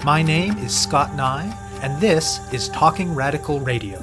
My name is Scott Neigh, and this is Talking Radical Radio.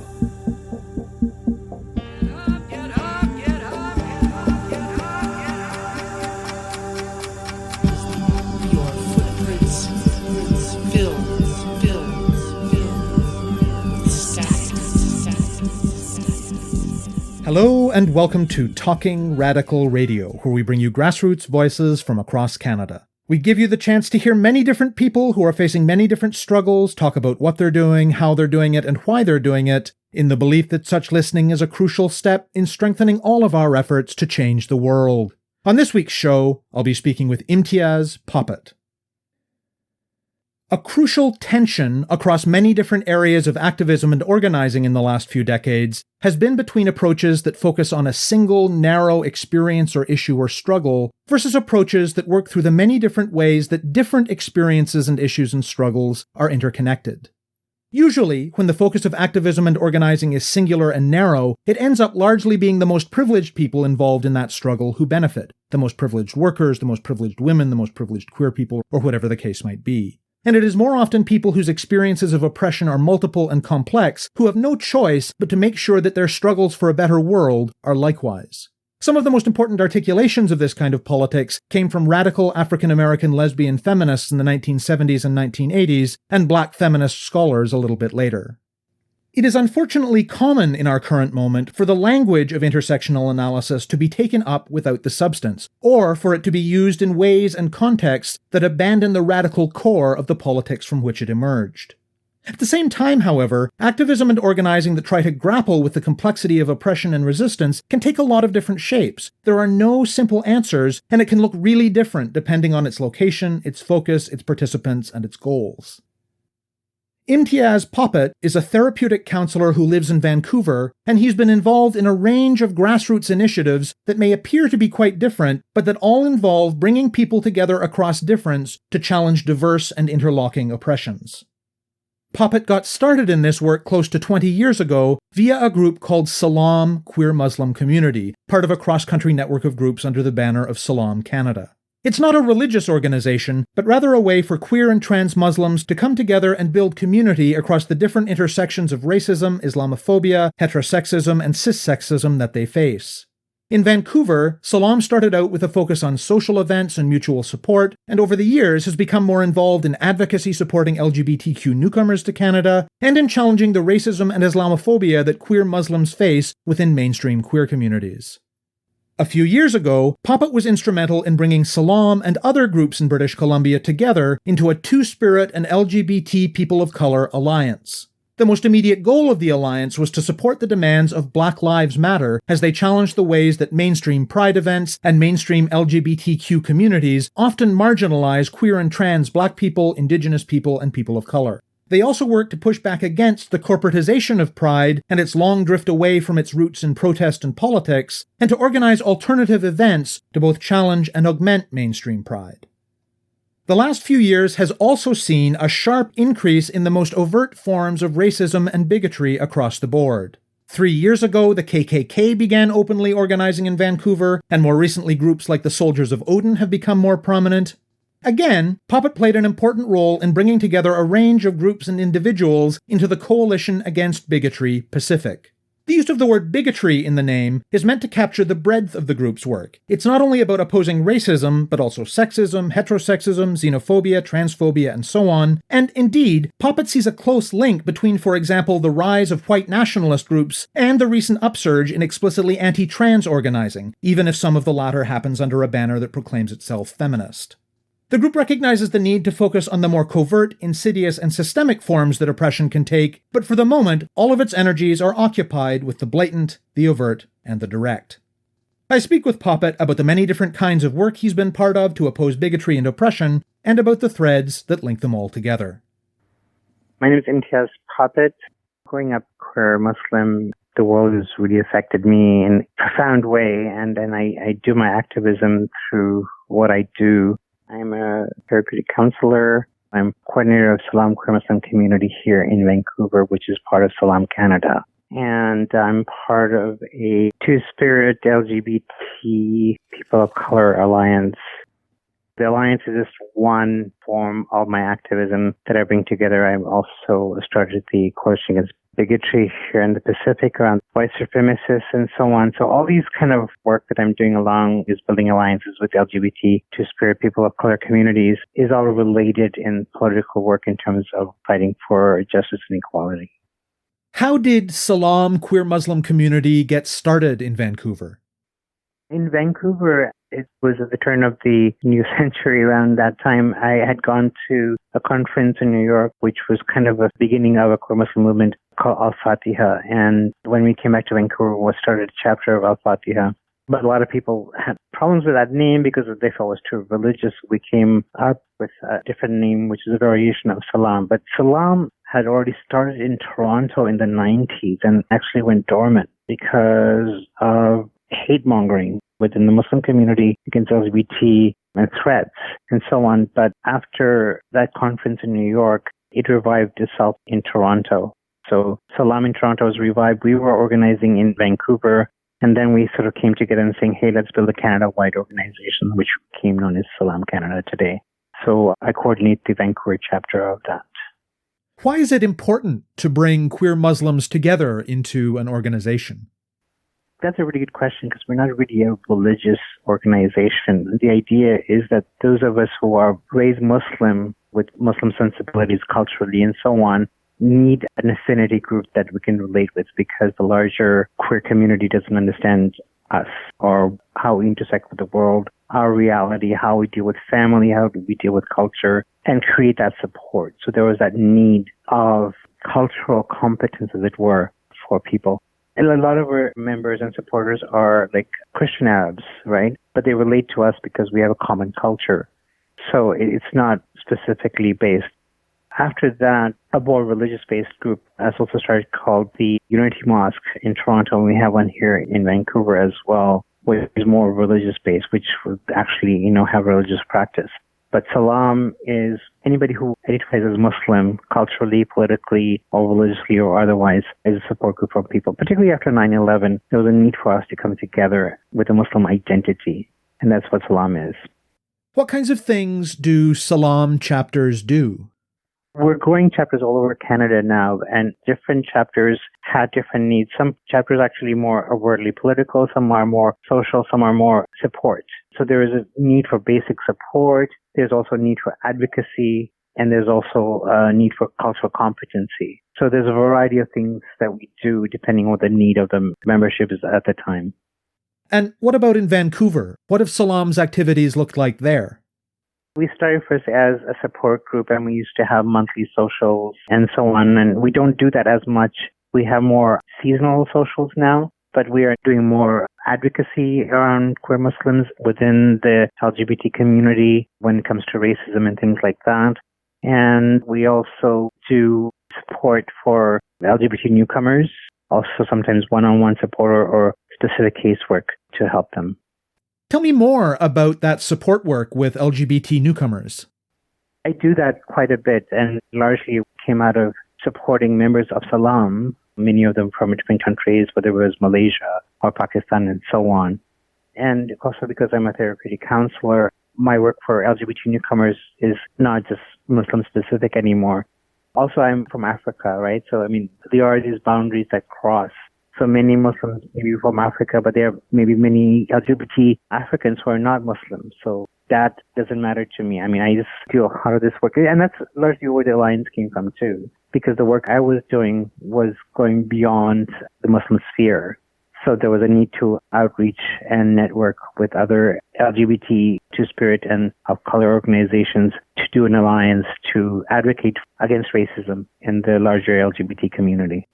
Hello and welcome to Talking Radical Radio, where we bring you grassroots voices from across Canada. We give you the chance to hear many different people who are facing many different struggles, talk about what they're doing, how they're doing it, and why they're doing it, in the belief that such listening is a crucial step in strengthening all of our efforts to change the world. On this week's show, I'll be speaking with Imtiaz Popat. A crucial tension across many different areas of activism and organizing in the last few decades has been between approaches that focus on a single, narrow experience or issue or struggle versus approaches that work through the many different ways that different experiences and issues and struggles are interconnected. Usually, when the focus of activism and organizing is singular and narrow, it ends up largely being the most privileged people involved in that struggle who benefit. The most privileged workers, the most privileged women, the most privileged queer people, or whatever the case might be. And it is more often people whose experiences of oppression are multiple and complex who have no choice but to make sure that their struggles for a better world are likewise. Some of the most important articulations of this kind of politics came from radical African-American lesbian feminists in the 1970s and 1980s, and black feminist scholars a little bit later. It is unfortunately common in our current moment for the language of intersectional analysis to be taken up without the substance, or for it to be used in ways and contexts that abandon the radical core of the politics from which it emerged. At the same time, however, activism and organizing that try to grapple with the complexity of oppression and resistance can take a lot of different shapes. There are no simple answers, and it can look really different depending on its location, its focus, its participants, and its goals. Imtiaz Popat is a therapeutic counsellor who lives in Vancouver, and he's been involved in a range of grassroots initiatives that may appear to be quite different, but that all involve bringing people together across difference to challenge diverse and interlocking oppressions. Popat got started in this work close to 20 years ago via a group called Salaam Queer Muslim Community, part of a cross-country network of groups under the banner of Salaam Canada. It's not a religious organization, but rather a way for queer and trans Muslims to come together and build community across the different intersections of racism, Islamophobia, heterosexism, and cissexism that they face. In Vancouver, Salaam started out with a focus on social events and mutual support, and over the years has become more involved in advocacy supporting LGBTQ newcomers to Canada, and in challenging the racism and Islamophobia that queer Muslims face within mainstream queer communities. A few years ago, Popat was instrumental in bringing Salaam and other groups in British Columbia together into a Two-Spirit and LGBT People of Color alliance. The most immediate goal of the alliance was to support the demands of Black Lives Matter as they challenged the ways that mainstream pride events and mainstream LGBTQ communities often marginalize queer and trans Black people, Indigenous people, and people of color. They also worked to push back against the corporatization of Pride and its long drift away from its roots in protest and politics, and to organize alternative events to both challenge and augment mainstream Pride. The last few years has also seen a sharp increase in the most overt forms of racism and bigotry across the board. 3 years ago, the KKK began openly organizing in Vancouver, and more recently groups like the Soldiers of Odin have become more prominent. Again, Popat played an important role in bringing together a range of groups and individuals into the Coalition Against Bigotry Pacific. The use of the word bigotry in the name is meant to capture the breadth of the group's work. It's not only about opposing racism, but also sexism, heterosexism, xenophobia, transphobia, and so on. And indeed, Popat sees a close link between, for example, the rise of white nationalist groups and the recent upsurge in explicitly anti-trans organizing, even if some of the latter happens under a banner that proclaims itself feminist. The group recognizes the need to focus on the more covert, insidious, and systemic forms that oppression can take, but for the moment, all of its energies are occupied with the blatant, the overt, and the direct. I speak with Popat about the many different kinds of work he's been part of to oppose bigotry and oppression, and about the threads that link them all together. My name is Imtiaz Popat. Growing up queer Muslim, the world has really affected me in a profound way, and I do my activism through what I do. I'm a therapeutic counselor. I'm coordinator of Salaam Queer Muslim Community here in Vancouver, which is part of Salaam Canada. And I'm part of a Two-Spirit LGBT People of Color Alliance. The Alliance is just one form of my activism that I bring together. I've also started the Coalition Against Bigotry here in the Pacific around white supremacists and so on. So all these kind of work that I'm doing along is building alliances with LGBT, Two-Spirit, people of color communities is all related in political work in terms of fighting for justice and equality. How did Salaam queer Muslim community get started in Vancouver? In Vancouver, it was at the turn of the new century. Around that time, I had gone to a conference in New York, which was kind of a beginning of a queer Muslim movement called Al-Fatiha. And when we came back to Vancouver, we started a chapter of Al-Fatiha. But a lot of people had problems with that name because they felt it was too religious. We came up with a different name, which is a variation of Salaam. But Salaam had already started in Toronto in the 90s and actually went dormant because of hate mongering within the Muslim community against LGBT and threats and so on. But after that conference in New York, it revived itself in Toronto. So Salaam in Toronto was revived. We were organizing in Vancouver, and then we sort of came together and saying, hey, let's build a Canada-wide organization, which became known as Salaam Canada today. So I coordinate the Vancouver chapter of that. Why is it important to bring queer Muslims together into an organization? That's a really good question because we're not really a religious organization. The idea is that those of us who are raised Muslim with Muslim sensibilities culturally and so on need an affinity group that we can relate with because the larger queer community doesn't understand us or how we intersect with the world, our reality, how we deal with family, how do we deal with culture, and create that support. So there was that need of cultural competence, as it were, for people. And a lot of our members and supporters are like Christian Arabs, right? But they relate to us because we have a common culture. So it's not specifically based. After that, a more religious-based group has also started called the Unity Mosque in Toronto, and we have one here in Vancouver as well, which is more religious-based, which would actually, have religious practice. But Salaam is anybody who identifies as Muslim, culturally, politically, or religiously, or otherwise, is a support group for people. Particularly after 9/11, there was a need for us to come together with a Muslim identity, and that's what Salaam is. What kinds of things do Salaam chapters do? We're growing chapters all over Canada now, and different chapters have different needs. Some chapters are actually more overtly political, some are more social, some are more support. So there is a need for basic support, there's also a need for advocacy, and there's also a need for cultural competency. So there's a variety of things that we do depending on what the need of the membership is at the time. And what about in Vancouver? What have Salaam's activities looked like there? We started first as a support group, and we used to have monthly socials and so on, and we don't do that as much. We have more seasonal socials now, but we are doing more advocacy around queer Muslims within the LGBT community when it comes to racism and things like that. And we also do support for LGBT newcomers, also sometimes one-on-one support or specific casework to help them. Tell me more about that support work with LGBT newcomers. I do that quite a bit, and largely came out of supporting members of Salaam, many of them from different countries, whether it was Malaysia or Pakistan and so on. And also because I'm a therapeutic counselor, my work for LGBT newcomers is not just Muslim specific anymore. Also, I'm from Africa, right? So, there are these boundaries that cross. So many Muslims may be from Africa, but there are maybe many LGBT Africans who are not Muslims. So that doesn't matter to me. I just feel how does this work? And that's largely where the alliance came from too, because the work I was doing was going beyond the Muslim sphere. So there was a need to outreach and network with other LGBT, Two-Spirit, and of color organizations to do an alliance to advocate against racism in the larger LGBT community.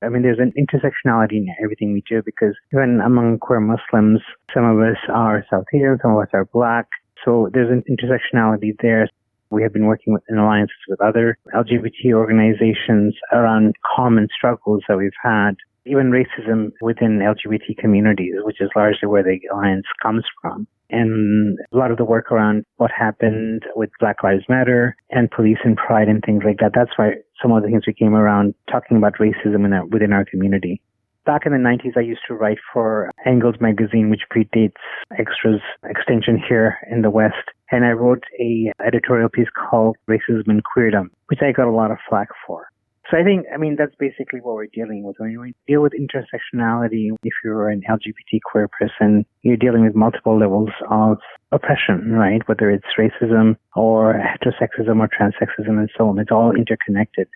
There's an intersectionality in everything we do because even among queer Muslims, some of us are South Asian, some of us are Black. So there's an intersectionality there. We have been working in alliances with other LGBT organizations around common struggles that we've had, even racism within LGBT communities, which is largely where the alliance comes from. And a lot of the work around what happened with Black Lives Matter and police and pride and things like that. That's why some of the things we came around talking about racism within our community. Back in the 90s, I used to write for Angles magazine, which predates Extra's extension here in the West. and I wrote a editorial piece called Racism and Queerdom, which I got a lot of flack for. So I mean, that's basically what we're dealing with. When you deal with intersectionality, if you're an LGBT queer person, you're dealing with multiple levels of oppression, right? Whether it's racism or heterosexism or transsexism and so on. It's all interconnected.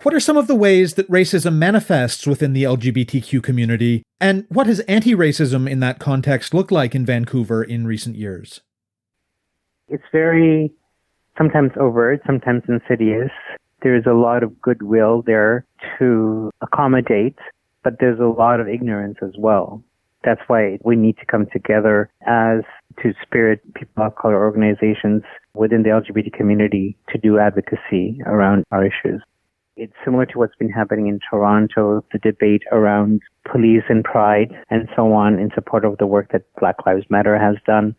What are some of the ways that racism manifests within the LGBTQ community, and what has anti-racism in that context looked like in Vancouver in recent years? It's very sometimes overt, sometimes insidious. There's a lot of goodwill there to accommodate, but there's a lot of ignorance as well. That's why we need to come together as two-spirit people of color organizations within the LGBT community to do advocacy around our issues. It's similar to what's been happening in Toronto, the debate around police and pride and so on in support of the work that Black Lives Matter has done.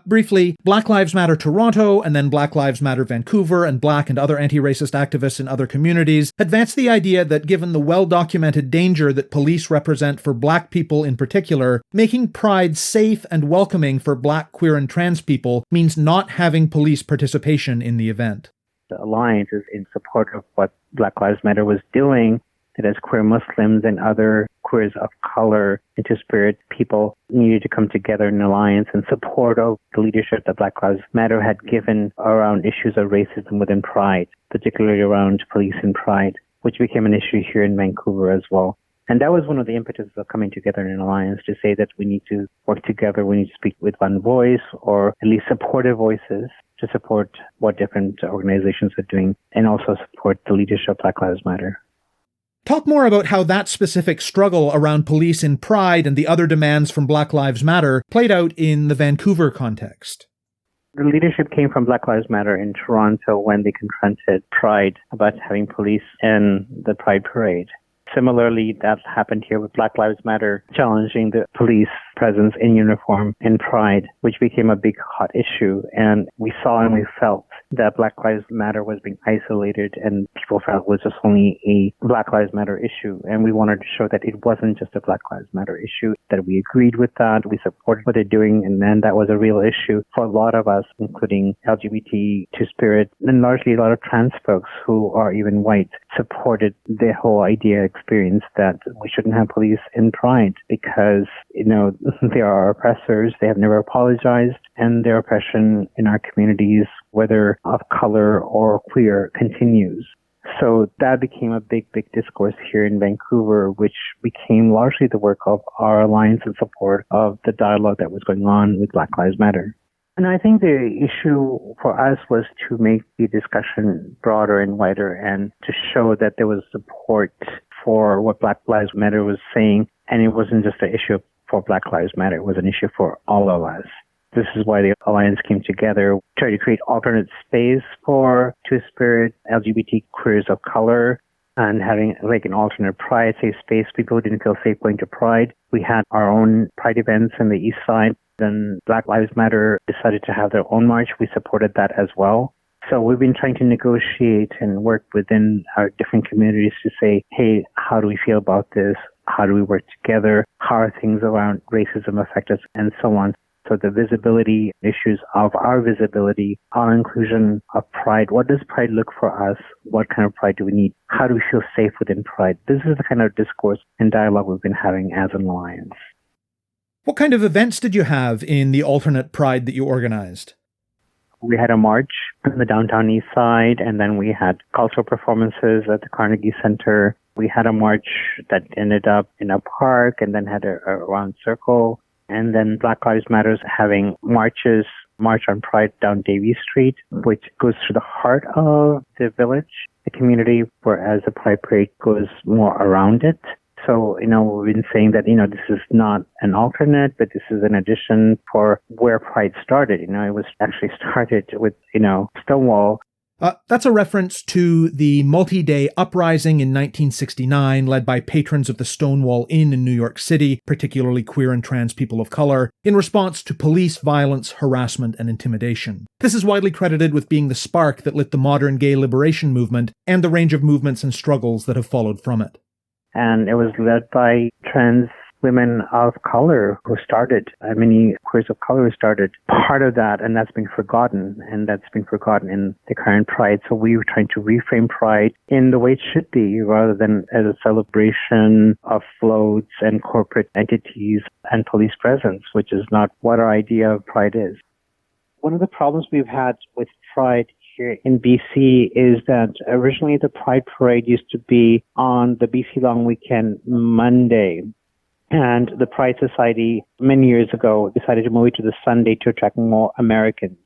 Briefly, Black Lives Matter Toronto and then Black Lives Matter Vancouver and Black and other anti-racist activists in other communities advance the idea that given the well-documented danger that police represent for Black people in particular, making Pride safe and welcoming for Black, queer, and trans people means not having police participation in the event. The Alliance is in support of what Black Lives Matter was doing, that as queer Muslims and other queers of color and two-spirit people needed to come together in an alliance in support of the leadership that Black Lives Matter had given around issues of racism within Pride, particularly around police and Pride, which became an issue here in Vancouver as well. And that was one of the impetuses of coming together in an alliance, to say that we need to work together, we need to speak with one voice, or at least supportive voices, to support what different organizations are doing, and also support the leadership of Black Lives Matter. Talk more about how that specific struggle around police in Pride and the other demands from Black Lives Matter played out in the Vancouver context. The leadership came from Black Lives Matter in Toronto when they confronted Pride about having police in the Pride parade. Similarly, that happened here with Black Lives Matter challenging the police presence in uniform in Pride, which became a big hot issue. And we saw and we felt that Black Lives Matter was being isolated, and people felt it was just only a Black Lives Matter issue. And we wanted to show that it wasn't just a Black Lives Matter issue, that we agreed with that, we supported what they're doing, and then that was a real issue for a lot of us, including LGBT, two-spirit, and largely a lot of trans folks who are even white, supported the whole idea experience that we shouldn't have police in Pride because, they are oppressors, they have never apologized, and their oppression in our communities, whether of color or queer, continues. So that became a big, big discourse here in Vancouver, which became largely the work of our alliance in support of the dialogue that was going on with Black Lives Matter. And I think the issue for us was to make the discussion broader and wider and to show that there was support for what Black Lives Matter was saying. And it wasn't just an issue for Black Lives Matter, it was an issue for all of us. This is why the Alliance came together, try to create alternate space for two-spirit LGBT queers of color, and having like an alternate Pride safe space. People who didn't feel safe going to Pride. We had our own Pride events in the East Side. Then Black Lives Matter decided to have their own march. We supported that as well. So we've been trying to negotiate and work within our different communities to say, hey, how do we feel about this? How do we work together? How are things around racism affect us? And so on. So the visibility issues of our visibility, our inclusion of Pride. What does Pride look for us? What kind of Pride do we need? How do we feel safe within Pride? This is the kind of discourse and dialogue we've been having as an alliance. What kind of events did you have in the alternate Pride that you organized? We had a march on the downtown East Side, and then we had cultural performances at the Carnegie Center. We had a march that ended up in a park and then had a round circle. And then Black Lives Matter having march on Pride down Davie Street, which goes through the heart of the village, the community, whereas the Pride Parade goes more around it. So, we've been saying that, this is not an alternate, but this is an addition for where Pride started. It was actually started with, Stonewall. That's a reference to the multi-day uprising in 1969 led by patrons of the Stonewall Inn in New York City, particularly queer and trans people of color, in response to police violence, harassment, and intimidation. This is widely credited with being the spark that lit the modern gay liberation movement and the range of movements and struggles that have followed from it. And it was led by trans women of color who started, many queers of color who started part of that, and that's been forgotten, and that's been forgotten in the current Pride. So we were trying to reframe Pride in the way it should be, rather than as a celebration of floats and corporate entities and police presence, which is not what our idea of Pride is. One of the problems we've had with Pride here in BC is that originally the Pride Parade used to be on the BC Long Weekend Monday. And the Pride Society, many years ago, decided to move it to the Sunday to attract more Americans.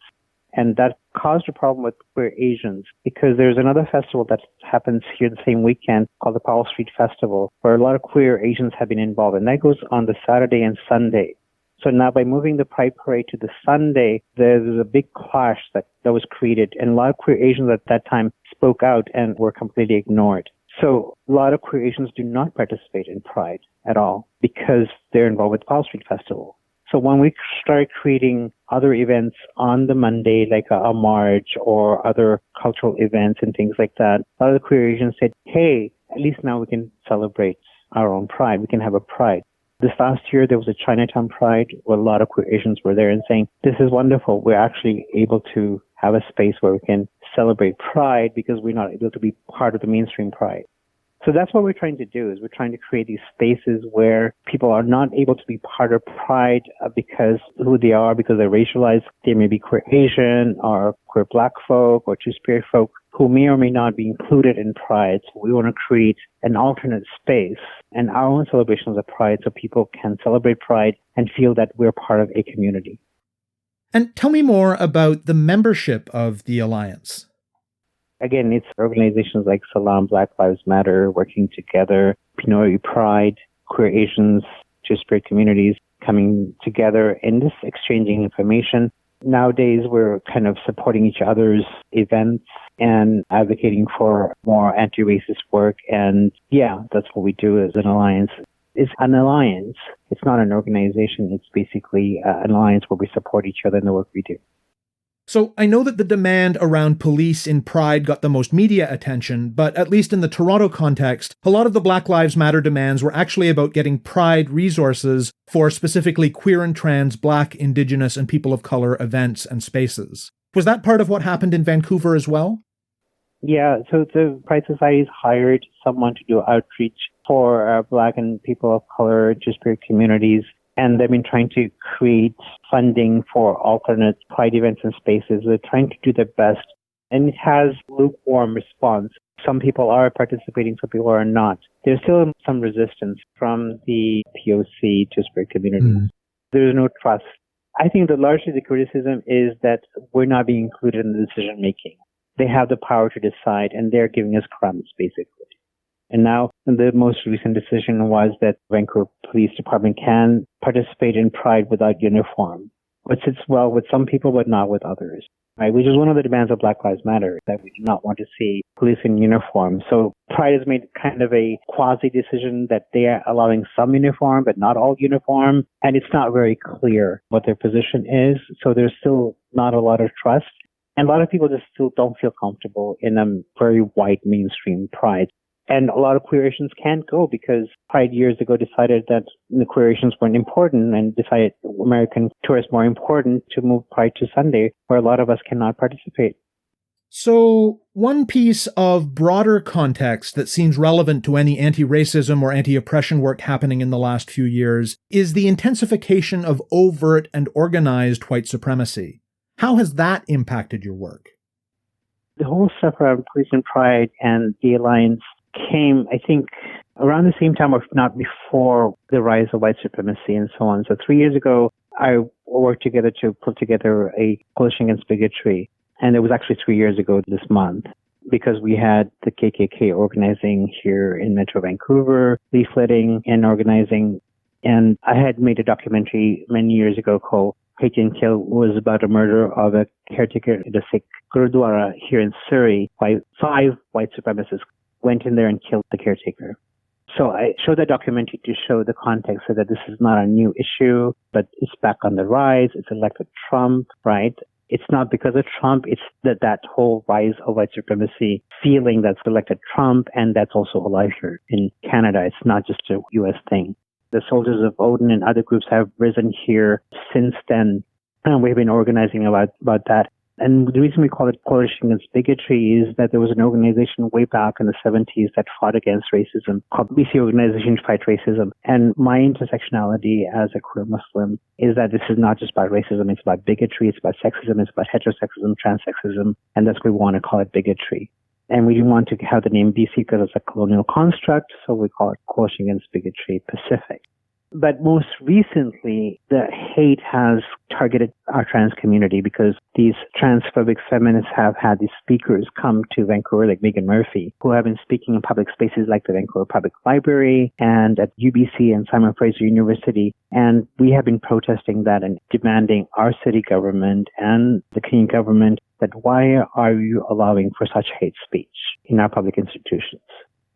And that caused a problem with queer Asians, because there's another festival that happens here the same weekend called the Powell Street Festival, where a lot of queer Asians have been involved. And that goes on the Saturday and Sunday. So now by moving the Pride Parade to the Sunday, there's a big clash that was created. And a lot of queer Asians at that time spoke out and were completely ignored. So a lot of queer Asians do not participate in Pride at all because they're involved with the Powell Street Festival. So when we started creating other events on the Monday, like a march or other cultural events and things like that, a lot of the queer Asians said, hey, at least now we can celebrate our own Pride. We can have a Pride. This last year, there was a Chinatown Pride where a lot of queer Asians were there and saying, this is wonderful. We're actually able to have a space where we can celebrate Pride because we're not able to be part of the mainstream Pride. So that's what we're trying to do, is we're trying to create these spaces where people are not able to be part of Pride because who they are, because they're racialized. They may be queer Asian or queer Black folk or Two-Spirit folk who may or may not be included in Pride. So we want to create an alternate space and our own celebrations of Pride so people can celebrate Pride and feel that we're part of a community. And tell me more about the membership of the Alliance. Again, it's organizations like Salaam, Black Lives Matter, working together, Pinoy Pride, queer Asians, Two-Spirit communities coming together and just exchanging information. Nowadays, we're kind of supporting each other's events and advocating for more anti-racist work. And yeah, that's what we do as an alliance. It's an alliance. It's not an organization. It's basically an alliance where we support each other in the work we do. So I know that the demand around police in Pride got the most media attention, but at least in the Toronto context, a lot of the Black Lives Matter demands were actually about getting Pride resources for specifically queer and trans, Black, Indigenous, and people of color events and spaces. Was that part of what happened in Vancouver as well? Yeah, so the Pride Society's hired someone to do outreach for Black and people of color, Two-Spirit communities. And they've been trying to create funding for alternate Pride events and spaces. They're trying to do their best. And it has lukewarm response. Some people are participating, some people are not. There's still some resistance from the POC Two-Spirit community. There's no trust. I think that largely the criticism is that we're not being included in the decision making. They have the power to decide, and they're giving us crumbs, basically. And now the most recent decision was that Vancouver Police Department can participate in Pride without uniform, which sits well with some people but not with others, right? Which is one of the demands of Black Lives Matter, that we do not want to see police in uniform. So Pride has made kind of a quasi-decision that they are allowing some uniform but not all uniform, and it's not very clear what their position is. So there's still not a lot of trust, and a lot of people just still don't feel comfortable in a very white mainstream Pride. And a lot of queer Asians can't go because Pride years ago decided that the queer Asians weren't important and decided American tourists more important to move Pride to Sunday, where a lot of us cannot participate. So one piece of broader context that seems relevant to any anti-racism or anti-oppression work happening in the last few years is the intensification of overt and organized white supremacy. How has that impacted your work? The whole stuff around Police and Pride and the Alliance came, I think, around the same time, or not before, the rise of white supremacy and so on. So 3 years ago, I worked together to put together a Coalition Against Bigotry. And it was actually 3 years ago this month, because we had the KKK organizing here in Metro Vancouver, leafleting and organizing. And I had made a documentary many years ago called Hate and Kill, was about a murder of a caretaker at a Sikh Gurudwara here in Surrey by 5 white supremacists went in there and killed the caretaker. So I showed that documentary to show the context so that this is not a new issue, but it's back on the rise. It's elected Trump, right? It's not because of Trump. It's that whole rise of white supremacy feeling that's elected Trump, and that's also alive here in Canada. It's not just a U.S. thing. The Soldiers of Odin and other groups have risen here since then. And we've been organizing about that. And the reason we call it Coalition Against Bigotry is that there was an organization way back in the 70s that fought against racism called BC Organization to Fight Racism. And my intersectionality as a queer Muslim is that this is not just about racism, it's about bigotry, it's about sexism, it's about heterosexism, transsexism, and that's why we want to call it bigotry. And we didn't want to have the name BC because it's a colonial construct, so we call it Coalition Against Bigotry Pacific. But most recently, the hate has targeted our trans community because these transphobic feminists have had these speakers come to Vancouver, like Megan Murphy, who have been speaking in public spaces like the Vancouver Public Library and at UBC and Simon Fraser University. And we have been protesting that and demanding our city government and the Canadian government that why are you allowing for such hate speech in our public institutions?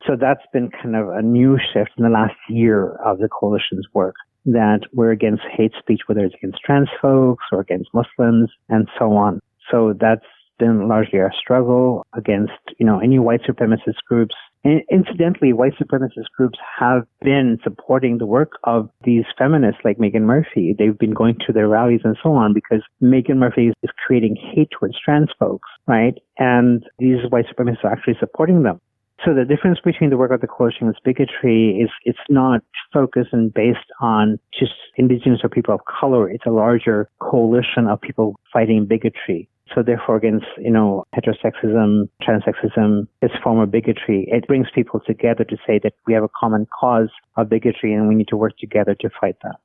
So that's been kind of a new shift in the last year of the coalition's work, that we're against hate speech, whether it's against trans folks or against Muslims and so on. So that's been largely our struggle against, any white supremacist groups. And incidentally, white supremacist groups have been supporting the work of these feminists like Megan Murphy. They've been going to their rallies and so on because Megan Murphy is creating hate towards trans folks, right? And these white supremacists are actually supporting them. So the difference between the work of the Coalition Against Bigotry is it's not focused and based on just Indigenous or people of color. It's a larger coalition of people fighting bigotry. So therefore against, heterosexism, transsexism, this form of bigotry, it brings people together to say that we have a common cause of bigotry and we need to work together to fight that.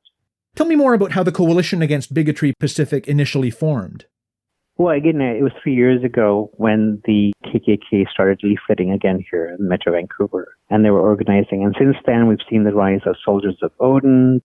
Tell me more about how the Coalition Against Bigotry Pacific initially formed. Well, again, it was 3 years ago when the KKK started leafleting again here in Metro Vancouver, and they were organizing. And since then, we've seen the rise of Soldiers of Odin.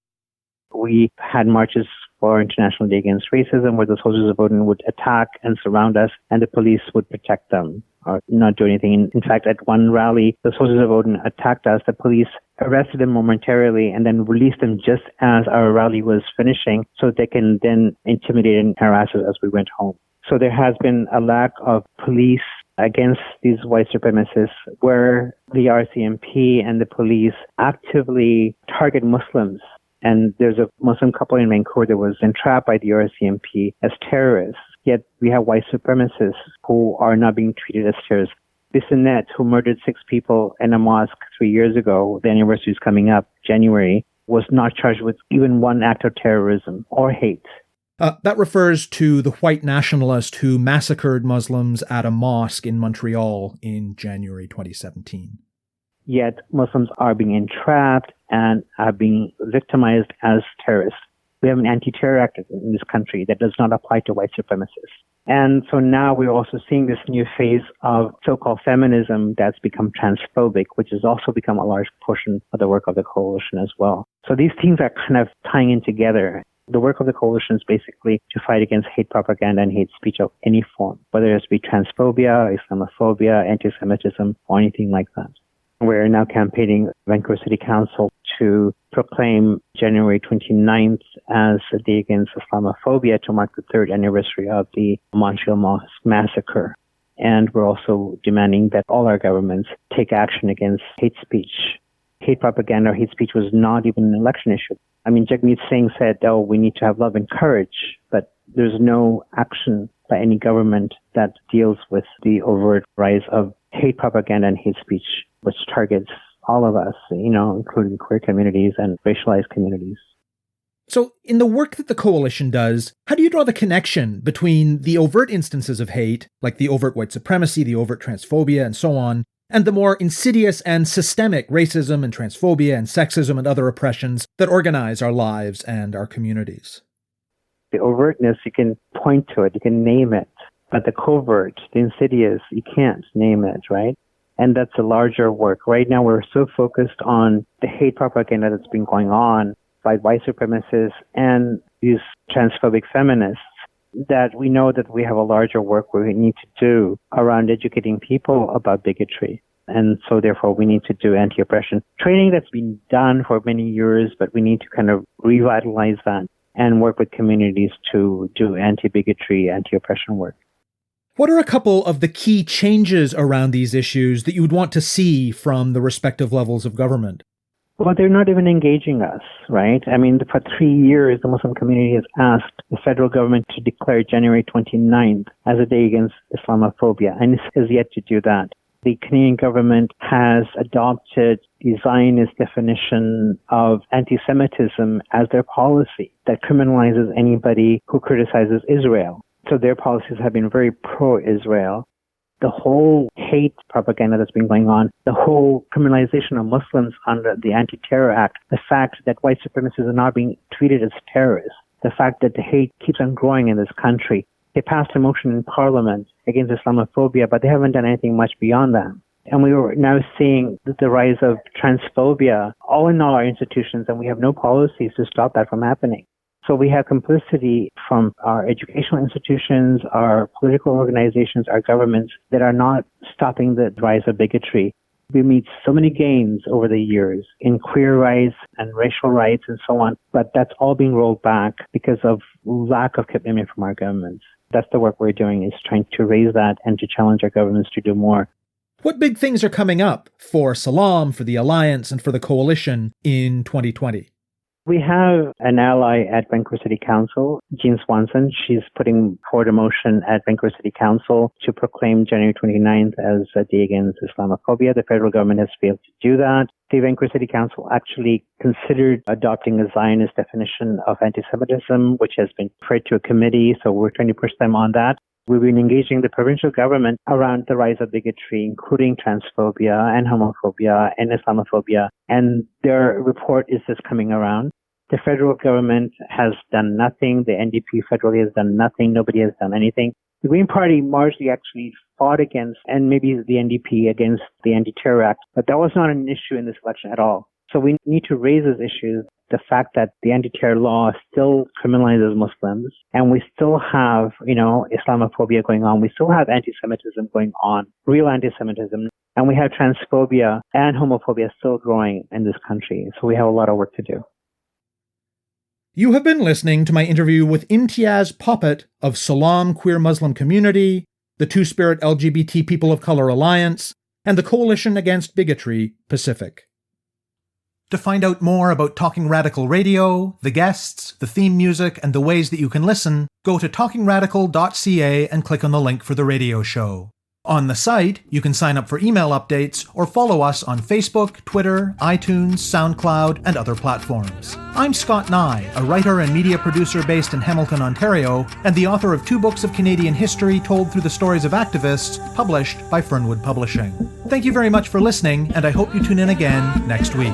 We had marches for International Day Against Racism, where the Soldiers of Odin would attack and surround us, and the police would protect them or not do anything. In fact, at one rally, the Soldiers of Odin attacked us. The police arrested them momentarily and then released them just as our rally was finishing so they can then intimidate and harass us as we went home. So there has been a lack of police against these white supremacists where the RCMP and the police actively target Muslims. And there's a Muslim couple in Vancouver that was entrapped by the RCMP as terrorists. Yet we have white supremacists who are not being treated as terrorists. Bissonnette, who murdered 6 people in a mosque 3 years ago, the anniversary is coming up, January, was not charged with even one act of terrorism or hate. That refers to the white nationalist who massacred Muslims at a mosque in Montreal in January 2017. Yet Muslims are being entrapped and are being victimized as terrorists. We have an anti-terror act in this country that does not apply to white supremacists. And so now we're also seeing this new phase of so-called feminism that's become transphobic, which has also become a large portion of the work of the coalition as well. So these things are kind of tying in together. The work of the coalition is basically to fight against hate propaganda and hate speech of any form, whether it's be transphobia, Islamophobia, anti-Semitism, or anything like that. We're now campaigning Vancouver City Council to proclaim January 29th as a day against Islamophobia to mark the 3rd anniversary of the Montreal Mosque massacre. And we're also demanding that all our governments take action against hate speech. Hate propaganda or hate speech was not even an election issue. I mean, Jagmeet Singh said, we need to have love and courage, but there's no action by any government that deals with the overt rise of hate propaganda and hate speech, which targets all of us, including queer communities and racialized communities. So in the work that the coalition does, how do you draw the connection between the overt instances of hate, like the overt white supremacy, the overt transphobia, and so on, and the more insidious and systemic racism and transphobia and sexism and other oppressions that organize our lives and our communities? The overtness, you can point to it, you can name it. But the covert, the insidious, you can't name it, right? And that's a larger work. Right now, we're so focused on the hate propaganda that's been going on by white supremacists and these transphobic feminists that we know that we have a larger work we need to do around educating people about bigotry. And so therefore we need to do anti-oppression training that's been done for many years, but we need to kind of revitalize that and work with communities to do anti-bigotry, anti-oppression work. What are a couple of the key changes around these issues that you would want to see from the respective levels of government? Well, they're not even engaging us, right? I mean, for 3 years, the Muslim community has asked the federal government to declare January 29th as a day against Islamophobia, and it has yet to do that. The Canadian government has adopted the Zionist definition of anti-Semitism as their policy that criminalizes anybody who criticizes Israel. So their policies have been very pro-Israel. The whole hate propaganda that's been going on, the whole criminalization of Muslims under the Anti-Terror Act, the fact that white supremacists are now being treated as terrorists, the fact that the hate keeps on growing in this country. They passed a motion in Parliament against Islamophobia, but they haven't done anything much beyond that. And we are now seeing the rise of transphobia all in all our institutions, and we have no policies to stop that from happening. So we have complicity from our educational institutions, our political organizations, our governments that are not stopping the rise of bigotry. We made so many gains over the years in queer rights and racial rights and so on, but that's all being rolled back because of lack of commitment from our governments. That's the work we're doing, is trying to raise that and to challenge our governments to do more. What big things are coming up for Salaam, for the Alliance, and for the Coalition in 2020? We have an ally at Vancouver City Council, Jean Swanson. She's putting forward a motion at Vancouver City Council to proclaim January 29th as a day against Islamophobia. The federal government has failed to do that. The Vancouver City Council actually considered adopting a Zionist definition of anti-Semitism, which has been referred to a committee, so we're trying to push them on that. We've been engaging the provincial government around the rise of bigotry, including transphobia and homophobia and Islamophobia, and their report is just coming around. The federal government has done nothing. The NDP federally has done nothing. Nobody has done anything. The Green Party largely actually fought against, and maybe the NDP against the Anti-Terror Act, but that was not an issue in this election at all. So we need to raise those issues. The fact that the anti-terror law still criminalizes Muslims, and we still have, Islamophobia going on. We still have anti-Semitism going on, real anti-Semitism, and we have transphobia and homophobia still growing in this country. So we have a lot of work to do. You have been listening to my interview with Imtiaz Popat of Salaam Queer Muslim Community, the Two-Spirit LGBT People of Color Alliance, and the Coalition Against Bigotry Pacific. To find out more about Talking Radical Radio, the guests, the theme music, and the ways that you can listen, go to talkingradical.ca and click on the link for the radio show. On the site, you can sign up for email updates or follow us on Facebook, Twitter, iTunes, SoundCloud, and other platforms. I'm Scott Neigh, a writer and media producer based in Hamilton, Ontario, and the author of 2 books of Canadian history told through the stories of activists, published by Fernwood Publishing. Thank you very much for listening, and I hope you tune in again next week.